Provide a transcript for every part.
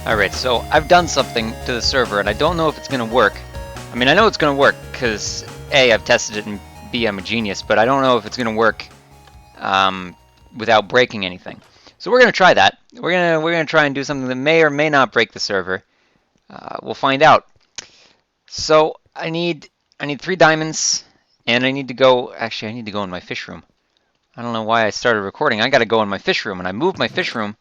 Alright, so I've done something to the server, and I don't know if it's going to work. I mean, I know it's going to work, because A, I've tested it, and B, I'm a genius, but I don't know if it's going to work without breaking anything. So we're going to try that. We're gonna try and do something that may or may not break the server. We'll find out. So I need 3 diamonds, and I need to go... Actually, I need to go in my fish room. I don't know why I started recording. I got to go in my fish room, and I moved my fish room.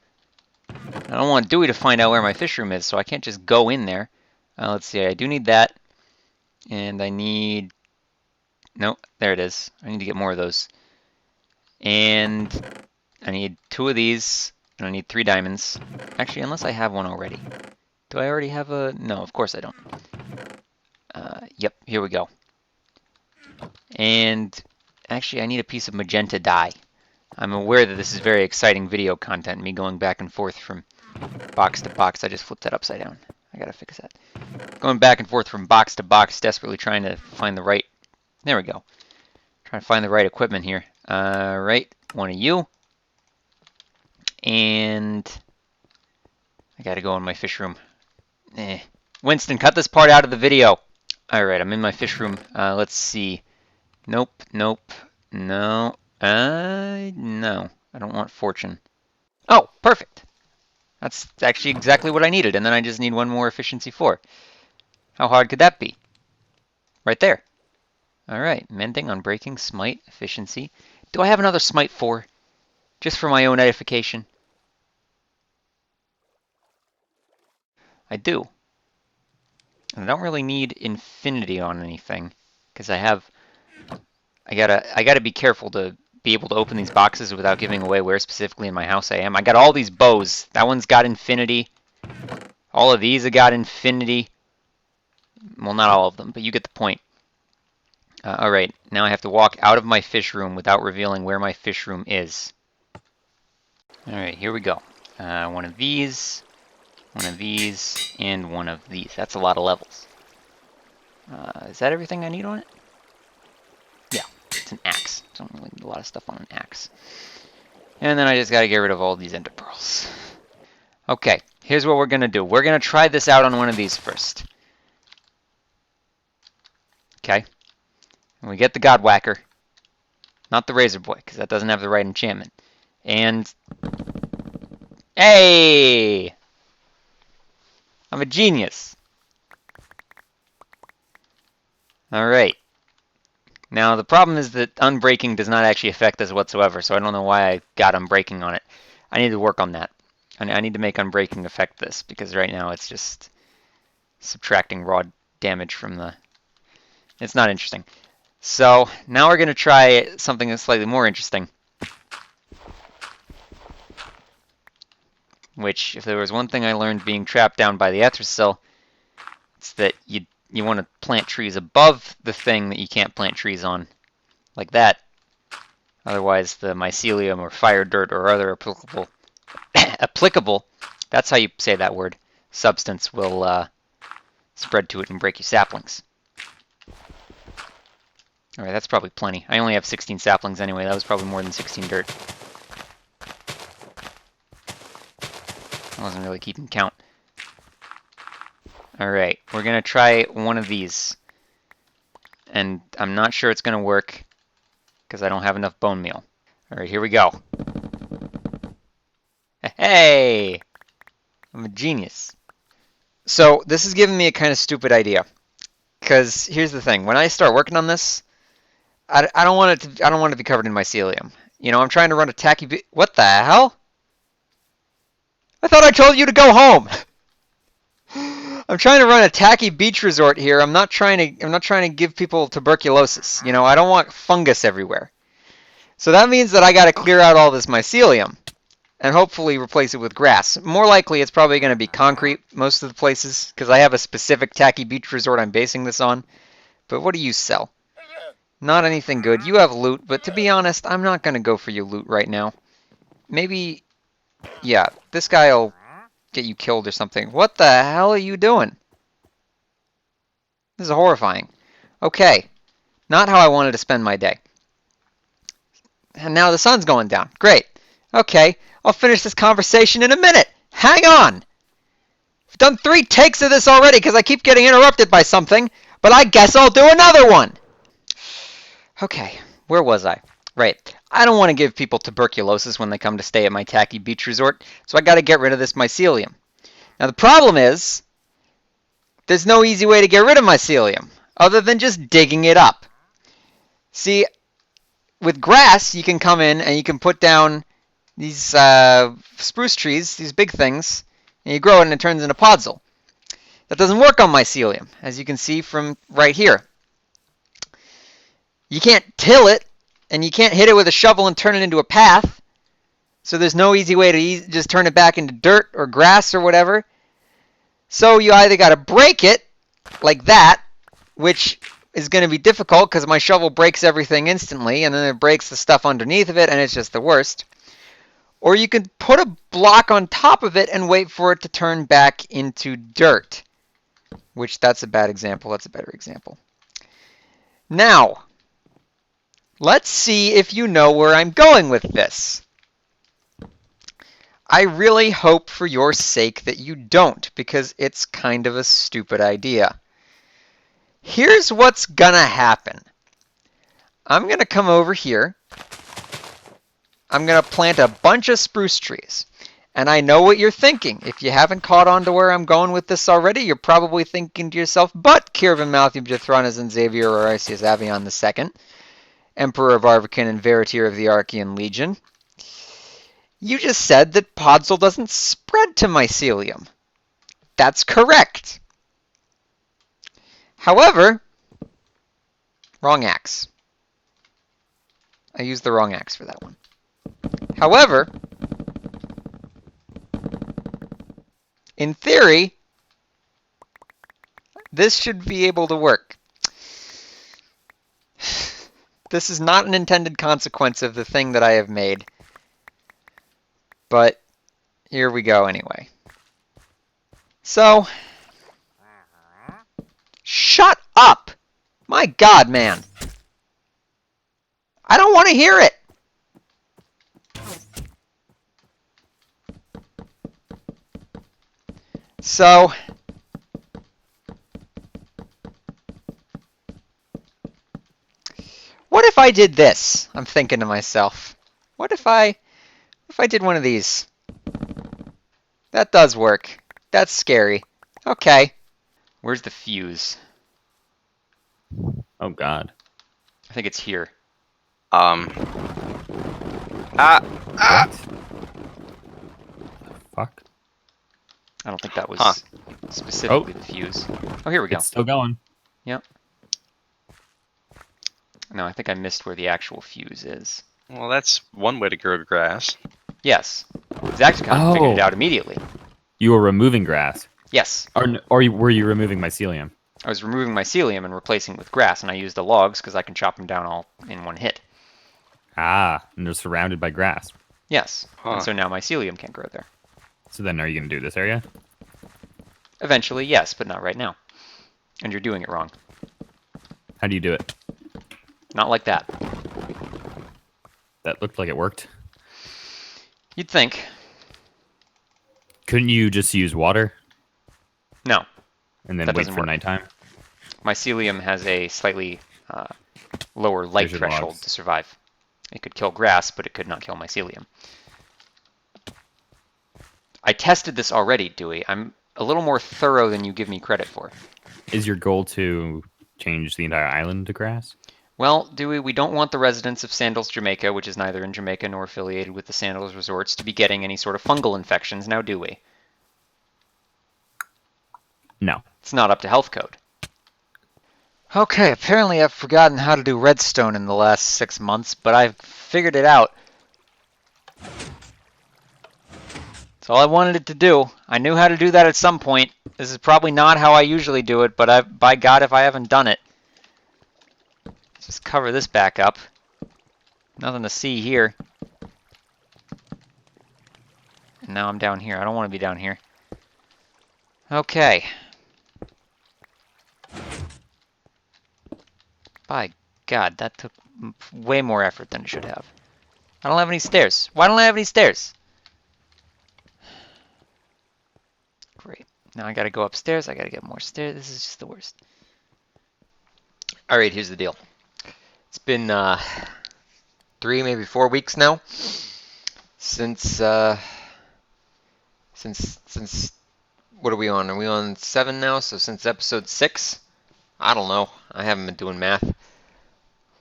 I don't want Dewey to find out where my fish room is, so I can't just go in there. Let's see, I do need that. And I need... Nope, there it is. I need to get more of those. And I need 2 of these, and I need 3 diamonds. Actually, unless I have one already. Do I already have a... No, of course I don't. Yep, here we go. And actually, I need a piece of magenta dye. I'm aware that this is very exciting video content, me going back and forth from box to box. I just flipped that upside down. I gotta fix that. Going back and forth from box to box, desperately trying to find the right... There we go. Trying to find the right equipment here. Right, one of you. And I gotta go in my fish room. Winston, cut this part out of the video. Alright, I'm in my fish room. Let's see. Nope, nope, no. No. I don't want fortune. Oh, perfect. That's actually exactly what I needed, and then I just need one more efficiency 4. How hard could that be? Right there. Alright, mending, unbreaking, smite, efficiency. Do I have another smite 4? Just for my own edification. I do. And I don't really need infinity on anything, because I gotta be careful to be able to open these boxes without giving away where specifically in my house I am. I got all these bows. That one's got infinity. All of these have got infinity. Well, not all of them, but you get the point. Alright, now I have to walk out of my fish room without revealing where my fish room is. Alright, here we go. One of these, and one of these. That's a lot of levels. Is that everything I need on it? Yeah, it's an axe. Don't really need a lot of stuff on an axe. And then I just gotta get rid of all these ender pearls. Okay, here's what we're gonna do. We're gonna try this out on one of these first. Okay. And we get the God Whacker. Not the Razor Boy, because that doesn't have the right enchantment. And... Hey! I'm a genius. Alright. Now, the problem is that unbreaking does not actually affect this whatsoever, so I don't know why I got unbreaking on it. I need to work on that. I need to make unbreaking affect this, because right now it's just subtracting raw damage from the... It's not interesting. So, now we're going to try something that's slightly more interesting. Which, if there was one thing I learned being trapped down by the Ethersil, it's that you want to plant trees above the thing that you can't plant trees on, like that. Otherwise, the mycelium or fire dirt or other applicable, that's how you say that word, substance will spread to it and break your saplings. Alright, that's probably plenty. I only have 16 saplings anyway. That was probably more than 16 dirt. I wasn't really keeping count. Alright, we're going to try one of these. And I'm not sure it's going to work, because I don't have enough bone meal. Alright, here we go. Hey! I'm a genius. So, this is giving me a kind of stupid idea. Because, here's the thing. When I start working on this, I don't want it to be covered in mycelium. You know, I'm trying to run a tacky... What the hell? I thought I told you to go home! I'm trying to run a tacky beach resort here. I'm not trying to give people tuberculosis. You know, I don't want fungus everywhere. So that means that I got to clear out all this mycelium and hopefully replace it with grass. More likely, it's probably going to be concrete most of the places because I have a specific tacky beach resort I'm basing this on. But what do you sell? Not anything good. You have loot, but to be honest, I'm not going to go for your loot right now. Maybe, yeah, this guy'll get you killed or something. What the hell are you doing? This is horrifying. Okay, not how I wanted to spend my day. And now the sun's going down. Great. Okay, I'll finish this conversation in a minute. Hang on. I've done 3 takes of this already because I keep getting interrupted by something, but I guess I'll do another one. Okay, where was I? Right. I don't want to give people tuberculosis when they come to stay at my tacky beach resort, so I got to get rid of this mycelium. Now the problem is, there's no easy way to get rid of mycelium other than just digging it up. See, with grass, you can come in and you can put down these spruce trees, these big things, and you grow it and it turns into podzol. That doesn't work on mycelium, as you can see from right here. You can't till it, and you can't hit it with a shovel and turn it into a path. So there's no easy way to just turn it back into dirt or grass or whatever. So you either got to break it, like that, which is going to be difficult because my shovel breaks everything instantly, and then it breaks the stuff underneath of it, and it's just the worst. Or you can put a block on top of it and wait for it to turn back into dirt. Which, that's a bad example. That's a better example. Now, let's see if you know where I'm going with this. I really hope for your sake that you don't, because it's kind of a stupid idea. Here's what's gonna happen. I'm gonna come over here. I'm gonna plant a bunch of spruce trees. And I know what you're thinking. If you haven't caught on to where I'm going with this already, you're probably thinking to yourself, but Kirven Avion and Xavier Orisius Avion II, Emperor of Arvakin and Veritir of the Archean Legion, you just said that podzol doesn't spread to mycelium. That's correct. However, wrong axe. I used the wrong axe for that one. However, in theory, this should be able to work. This is not an intended consequence of the thing that I have made. But here we go anyway. So, shut up! My God, man. I don't want to hear it. So, what if I did this? I'm thinking to myself. What if I did one of these? That does work. That's scary. Okay. Where's the fuse? Oh God. I think it's here. Fuck. I don't think that was specifically the fuse. Oh, here we go. It's still going. Yep. No, I think I missed where the actual fuse is. Well, that's one way to grow grass. Yes. Exacticon figured it out immediately. You were removing grass. Yes. Or were you removing mycelium? I was removing mycelium and replacing it with grass, and I used the logs because I can chop them down all in one hit. Ah, and they're surrounded by grass. Yes. And so now mycelium can't grow there. So then are you going to do this area? Eventually, yes, but not right now. And you're doing it wrong. How do you do it? Not like that. That looked like it worked. You'd think. Couldn't you just use water? No. And then That wait doesn't for work. nighttime? Mycelium has a slightly lower light There's your threshold logs. to survive. It could kill grass, but it could not kill mycelium. I tested this already, Dewey. I'm a little more thorough than you give me credit for. Is your goal to change the entire island to grass? Well, Dewey, we don't want the residents of Sandals, Jamaica, which is neither in Jamaica nor affiliated with the Sandals resorts, to be getting any sort of fungal infections, now do we? No. It's not up to health code. Okay, apparently I've forgotten how to do redstone in the last 6 months, but I've figured it out. That's all I wanted it to do. I knew how to do that at some point. This is probably not how I usually do it, but by God, if I haven't done it. Let's just cover this back up. Nothing to see here. And now I'm down here. I don't want to be down here. Okay. By God, that took way more effort than it should have. I don't have any stairs. Why don't I have any stairs? Great. Now I gotta go upstairs. I gotta get more stairs. This is just the worst. Alright, here's the deal. It's been 3, maybe 4 weeks now since what are we on? Are we on 7 now? So since episode 6? I don't know. I haven't been doing math.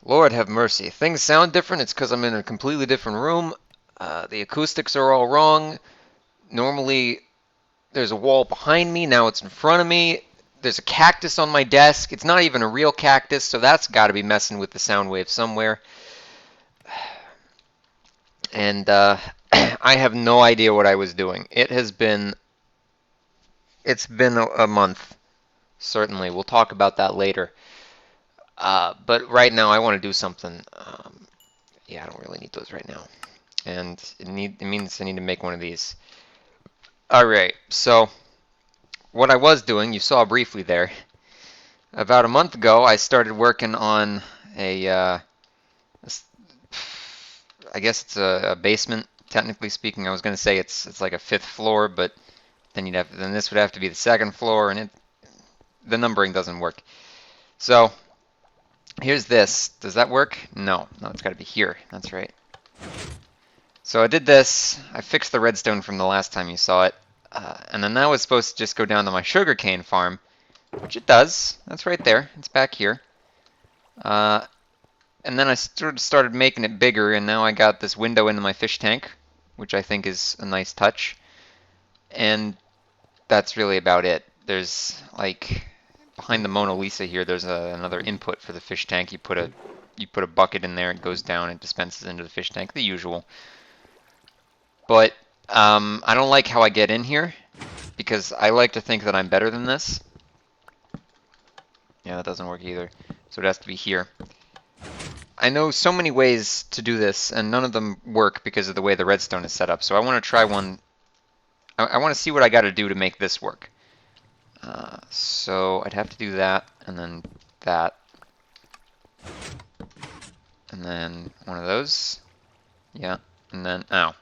Lord have mercy. Things sound different. It's because I'm in a completely different room. The acoustics are all wrong. Normally, there's a wall behind me. Now it's in front of me. There's a cactus on my desk. It's not even a real cactus, so that's got to be messing with the sound wave somewhere. And I have no idea what I was doing. It's been a month, certainly. We'll talk about that later. But right now, I want to do something. Yeah, I don't really need those right now. And it means I need to make one of these. Alright, so what I was doing, you saw briefly there. About a month ago, I started working on I guess it's a basement, technically speaking. I was going to say it's like a 5th floor, but then this would have to be the 2nd floor, and the numbering doesn't work. So here's this. Does that work? No, it's got to be here. That's right. So I did this. I fixed the redstone from the last time you saw it, and then that was supposed to just go down to my sugarcane farm, which it does. That's right there. It's back here. And then I started making it bigger, and now I got this window into my fish tank, which I think is a nice touch. And that's really about it. There's like behind the Mona Lisa here. There's another input for the fish tank. You put a bucket in there. It goes down and dispenses into the fish tank. The usual. But I don't like how I get in here because I like to think that I'm better than this. Yeah, that doesn't work either. So it has to be here. I know so many ways to do this, and none of them work because of the way the redstone is set up. So I want to try one. I want to see what I got to do to make this work. So I'd have to do that, and then that, and then one of those. Yeah, and then ow.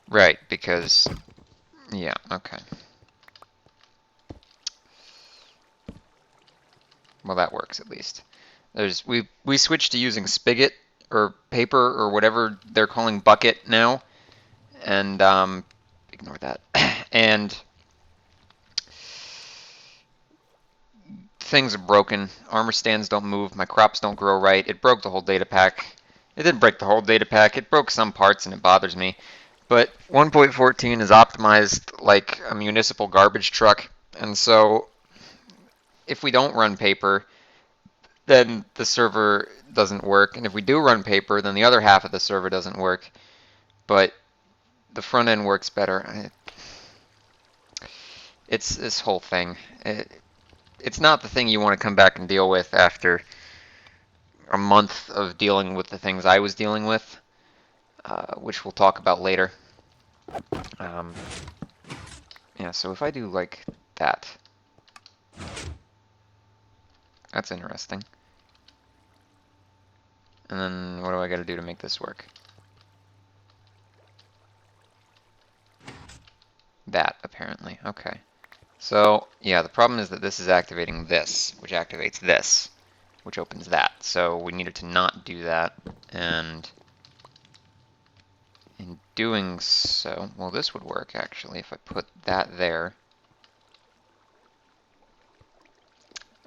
Right, because, yeah, okay. Well, that works at least. We switched to using spigot or paper or whatever they're calling bucket now, and ignore that. And things are broken. Armor stands don't move. My crops don't grow right. It broke the whole data pack. It didn't break the whole data pack. It broke some parts, and it bothers me. But 1.14 is optimized like a municipal garbage truck, and so if we don't run paper, then the server doesn't work, and if we do run paper, then the other half of the server doesn't work, but the front end works better. It's this whole thing. It's not the thing you want to come back and deal with after a month of dealing with the things I was dealing with. Which we'll talk about later. Yeah, so if I do like that, that's interesting. And then what do I got to do to make this work? That, apparently. Okay. So, yeah, the problem is that this is activating this, which activates this, which opens that. So we needed to not do that, and in doing so, well, this would work, actually, if I put that there.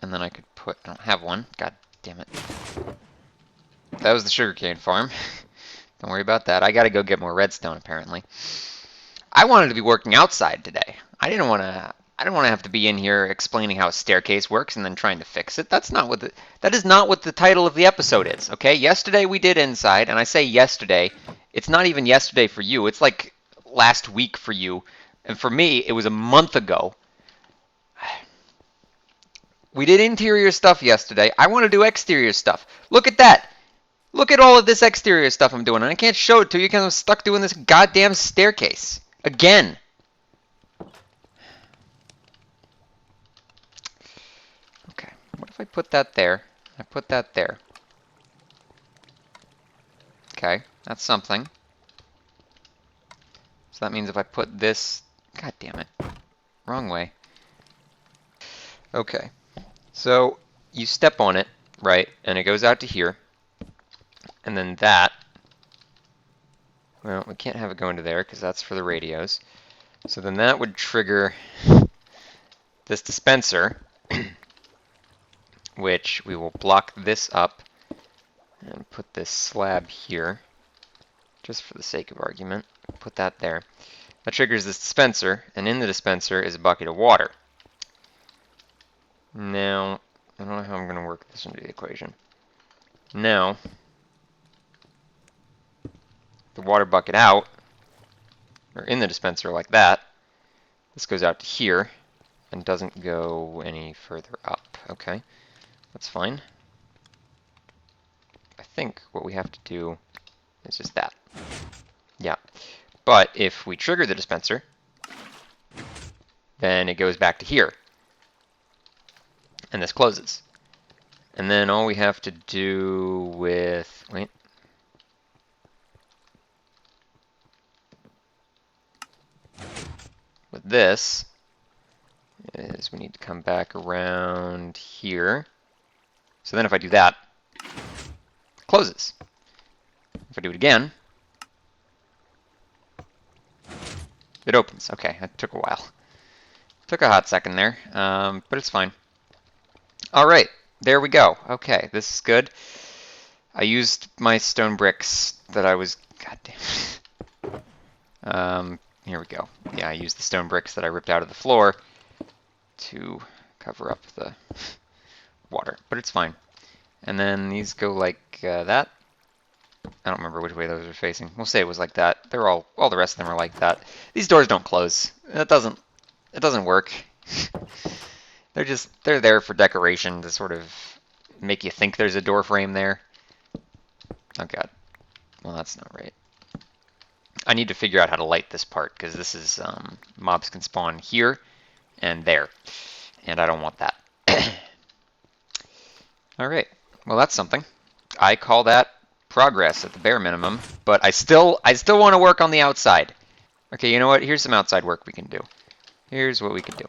And then I could put, I don't have one, god damn it. That was the sugarcane farm. Don't worry about that. I gotta go get more redstone, apparently. I wanted to be working outside today. I didn't want to have to be in here explaining how a staircase works and then trying to fix it. That is not what the title of the episode is, okay? Yesterday we did inside, and I say yesterday, it's not even yesterday for you. It's like last week for you. And for me, it was a month ago. We did interior stuff yesterday. I want to do exterior stuff. Look at that. Look at all of this exterior stuff I'm doing, and I can't show it to you because I'm stuck doing this goddamn staircase. Again. Okay, what if I put that there? I put that there. Okay, that's something. So that means if I put this... God damn it. Wrong way. Okay, so you step on it, right, and it goes out to here. And then that... Well, we can't have it go into there because that's for the radios. So then that would trigger this dispenser, which we will block this up and put this slab here, just for the sake of argument. Put that there. That triggers this dispenser, and in the dispenser is a bucket of water. Now, I don't know how I'm going to work this into the equation. Now, the water bucket out, or in the dispenser like that, this goes out to here and doesn't go any further up. Okay, that's fine. I think what we have to do is just that. Yeah, but if we trigger the dispenser, then it goes back to here. And this closes. And then all we have to do with... Wait. With this is we need to come back around here. So then if I do that, it closes. If I do it again, it opens. Okay, that took a while. Took a hot second there, but it's fine. All right, there we go. Okay, this is good. I used my stone bricks that I was... God damn. Here we go. Yeah, I used the stone bricks that I ripped out of the floor to cover up the water, but it's fine. And then these go like that. I don't remember which way those are facing. We'll say it was like that. They're all the rest of them are like that. These doors don't close. It doesn't work. They're there for decoration to sort of make you think there's a door frame there. Oh god. Well, that's not right. I need to figure out how to light this part because this is mobs can spawn here and there, and I don't want that. All right. Well, that's something. I call that progress at the bare minimum, but I still want to work on the outside. Okay, you know what? Here's some outside work we can do. Here's what we can do.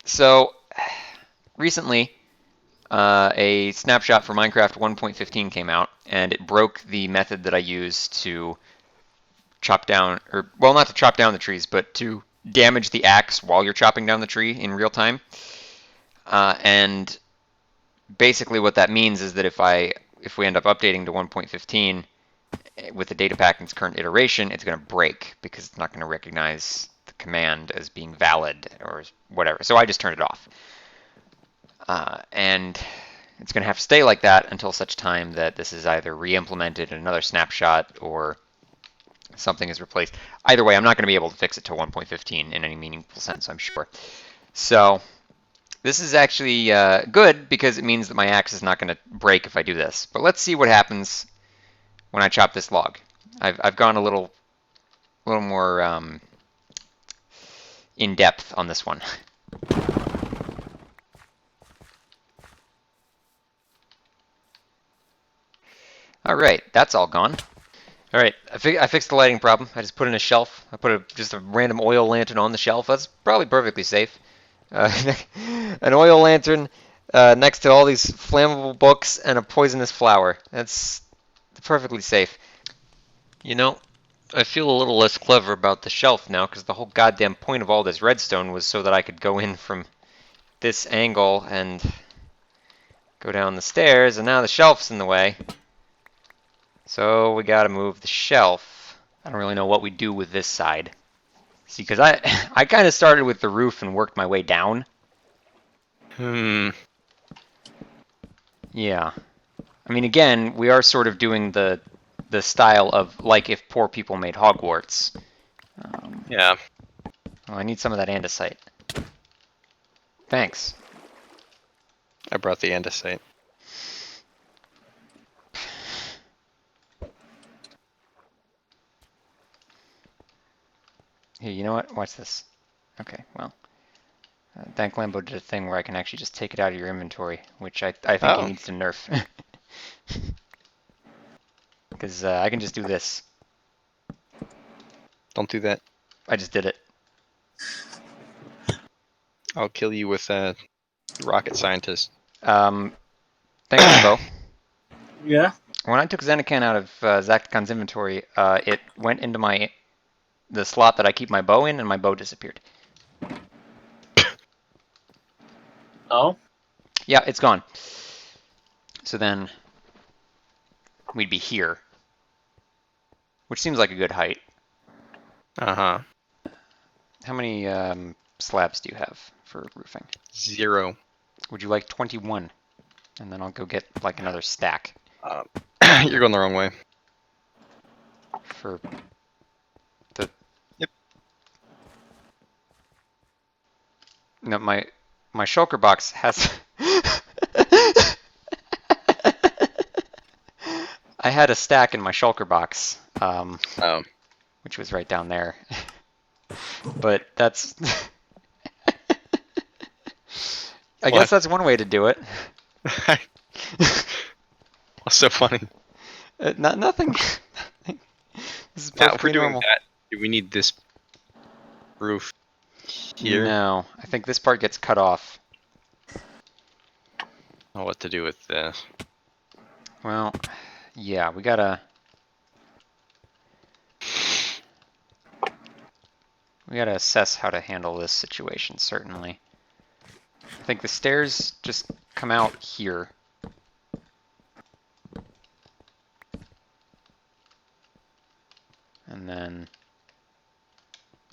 So recently, a snapshot for Minecraft 1.15 came out, and it broke the method that I use to chop down, or well, not to chop down the trees, but to damage the axe while you're chopping down the tree in real time. And basically what that means is that if we end up updating to 1.15 with the Datapack in its current iteration, it's going to break because it's not going to recognize the command as being valid or whatever. So I just turned it off. And it's going to have to stay like that until such time that this is either re-implemented in another snapshot or something is replaced. Either way, I'm not going to be able to fix it to 1.15 in any meaningful sense, I'm sure. So this is actually good because it means that my axe is not going to break if I do this. But let's see what happens when I chop this log. I've gone a little more in depth on this one. All right, that's all gone. All right, I fixed the lighting problem. I just put in a shelf. I put just a random oil lantern on the shelf. That's probably perfectly safe. An oil lantern next to all these flammable books and a poisonous flower. That's perfectly safe. You know, I feel a little less clever about the shelf now because the whole goddamn point of all this redstone was so that I could go in from this angle and go down the stairs, and now the shelf's in the way. So we gotta move the shelf. I don't really know what we do with this side. See, because I kind of started with the roof and worked my way down. Yeah. I mean, again, we are sort of doing the style of like if poor people made Hogwarts. Yeah. Oh, I need some of that andesite. Thanks. I brought the andesite. Here, you know what? Watch this. Okay, well. Dank Lambo did a thing where I can actually just take it out of your inventory, which I think he Oh. needs to nerf. Because I can just do this. Don't do that. I just did it. I'll kill you with a rocket scientist. Dank Lambo. Yeah. When I took Xenacan out of Zacticon's inventory, it went into the slot that I keep my bow in, and my bow disappeared. Oh. Yeah, it's gone. So then we'd be here, which seems like a good height. Uh-huh. How many slabs do you have for roofing? 0. Would you like 21? And then I'll go get like another stack You're going the wrong way. for the... Yep. No, my shulker box has... I had a stack in my shulker box, Oh. which was right down there. But that's... I guess that's one way to do it. What's so funny? Nothing. This is Now, if we're perfectly doing normal. that, do we need this roof here? No, I think this part gets cut off. Oh, what to do with this? Well, yeah, we gotta assess how to handle this situation, certainly. I think the stairs just come out here. And then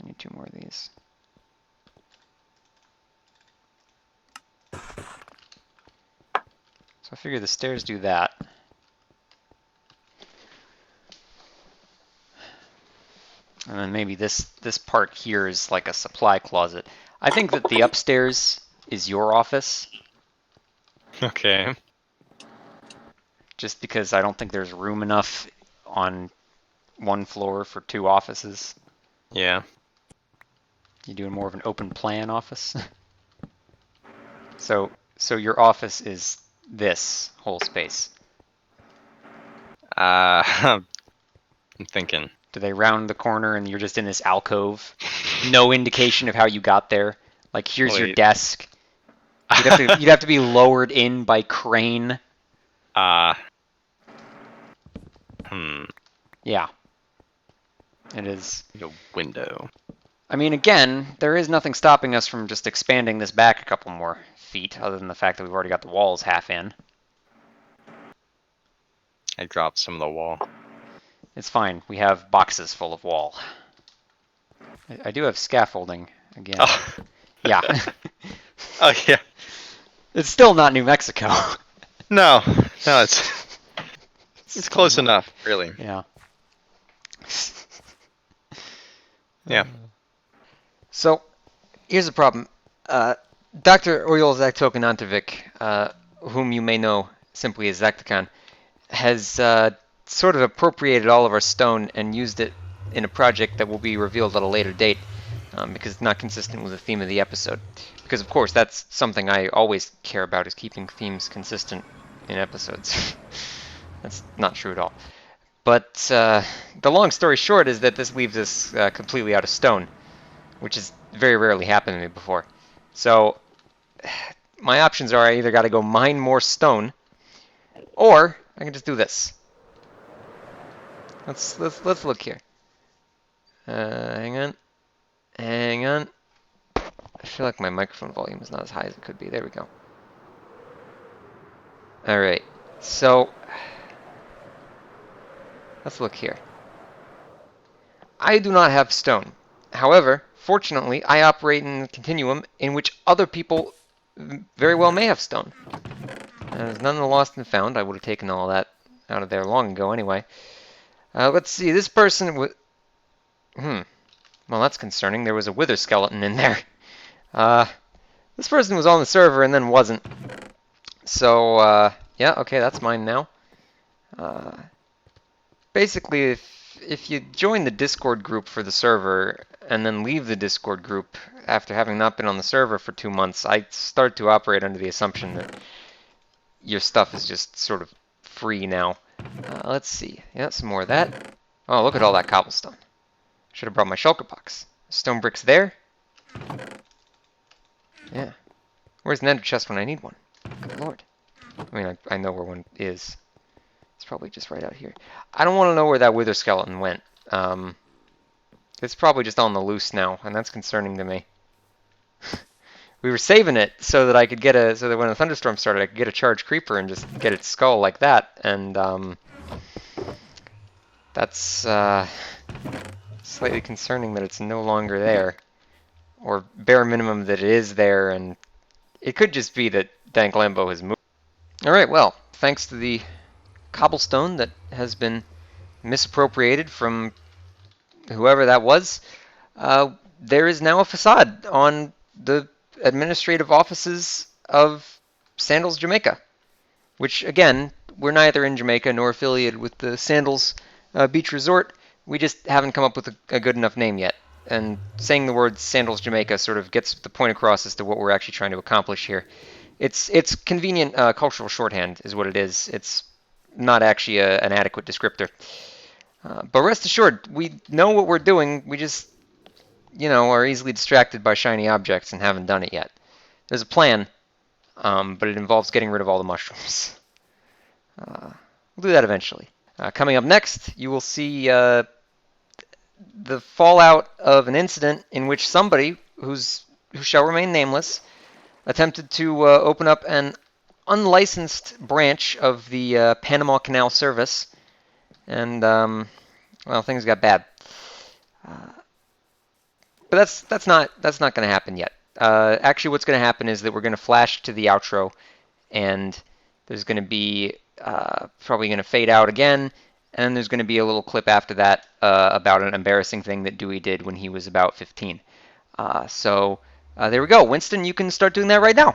I need 2 more of these. So I figure the stairs do that. And then maybe this part here is like a supply closet. I think that the upstairs is your office, Okay. just because I don't think there's room enough on one floor for 2 offices. Yeah. You doing more of an open plan office? So your office is this whole space. I'm thinking. Do they round the corner and you're just in this alcove? No indication of how you got there. Like, here's your Wait. desk. You'd have to be lowered in by crane. Yeah. It is. A window. I mean, again, there is nothing stopping us from just expanding this back a couple more feet, other than the fact that we've already got the walls half in. I dropped some of the wall. It's fine. We have boxes full of wall. I do have scaffolding again. Oh. Yeah. Oh, yeah. It's still not New Mexico. No, it's close enough, really. Yeah. Yeah. So, here's the problem. Dr. Oyol Zaktokanantovic, whom you may know simply as Zaktokan, has sort of appropriated all of our stone and used it in a project that will be revealed at a later date, because it's not consistent with the theme of the episode. Because, of course, that's something I always care about, is keeping themes consistent in episodes. That's not true at all. But the long story short is that this leaves us completely out of stone, which has very rarely happened to me before. So my options are I either got to go mine more stone, or I can just do this. Let's look here. Hang on. I feel like my microphone volume is not as high as it could be. There we go. All right. So let's look here. I do not have stone. However, fortunately, I operate in a continuum in which other people very well may have stone. There's none of the lost and found. I would have taken all that out of there long ago anyway. Let's see. This person was... Well, that's concerning. There was a wither skeleton in there. This person was on the server and then wasn't. So, yeah, okay, that's mine now. Basically, if you join the Discord group for the server and then leave the Discord group after having not been on the server for 2 months, I start to operate under the assumption that your stuff is just sort of free now. Let's see. Yeah, some more of that. Oh, look at all that cobblestone. Should have brought my shulker box. Stone bricks there. Yeah. Where's an ender chest when I need one? Good lord. I mean, I know where one is. It's probably just right out here. I don't want to know where that wither skeleton went. It's probably just on the loose now, and that's concerning to me. We were saving it so that I could get so that when a thunderstorm started, I could get a charged creeper and just get its skull like that. And that's slightly concerning that it's no longer there, or bare minimum that it is there, and it could just be that Dank Lambo has moved. All right, well, thanks to the cobblestone that has been misappropriated from whoever that was, there is now a facade on the administrative offices of Sandals, Jamaica, which, again, we're neither in Jamaica nor affiliated with the Sandals Beach Resort. We just haven't come up with a good enough name yet. And saying the word Sandals, Jamaica sort of gets the point across as to what we're actually trying to accomplish here. It's convenient cultural shorthand is what it is. It's not actually an adequate descriptor. But rest assured, we know what we're doing. We just, are easily distracted by shiny objects and haven't done it yet. There's a plan, but it involves getting rid of all the mushrooms. We'll do that eventually. Coming up next, you will see the fallout of an incident in which somebody who shall remain nameless attempted to open up an unlicensed branch of the Panama Canal Service, and well, things got bad. But that's not going to happen yet. Actually, what's going to happen is that we're going to flash to the outro, and there's going to be probably going to fade out again, and then there's going to be a little clip after that about an embarrassing thing that Dewey did when he was about 15. So there we go. Winston, you can start doing that right now.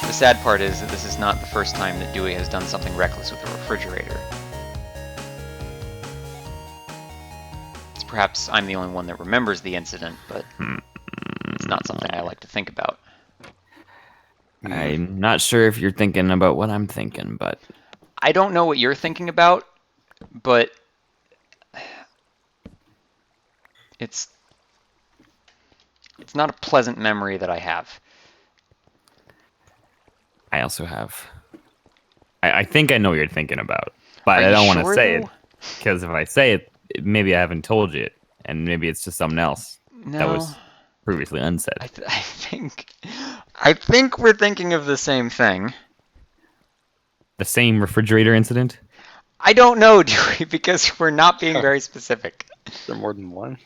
The sad part is that this is not the first time that Dewey has done something reckless with a refrigerator. Perhaps I'm the only one that remembers the incident, but it's not something I like to think about. I'm not sure if you're thinking about what I'm thinking, but... I don't know what you're thinking about, but... It's not a pleasant memory that I have. I also have... I think I know what you're thinking about, but Are I don't you want to sure, say though? it, because if I say it, maybe I haven't told you it, and maybe it's just something else that was previously unsaid. I think we're thinking of the same thing. The same refrigerator incident? I don't know, Dewey, because we're not being very specific. Is there more than one?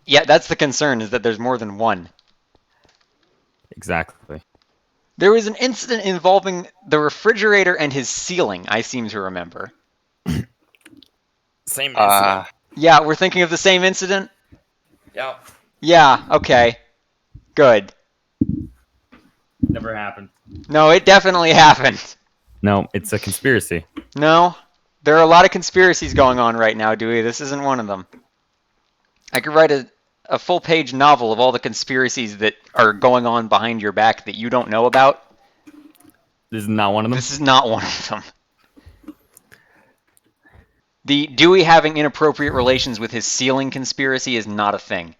Yeah, that's the concern, is that there's more than one. Exactly. There was an incident involving the refrigerator and his ceiling, I seem to remember. Same incident. Yeah, we're thinking of the same incident? Yeah. Yeah, okay. Good. Never happened. No, it definitely happened. No, it's a conspiracy. No, there are a lot of conspiracies going on right now, Dewey. This isn't one of them. I could write a full-page novel of all the conspiracies that are going on behind your back that you don't know about. This is not one of them? This is not one of them. The Dewey having inappropriate relations with his ceiling conspiracy is not a thing.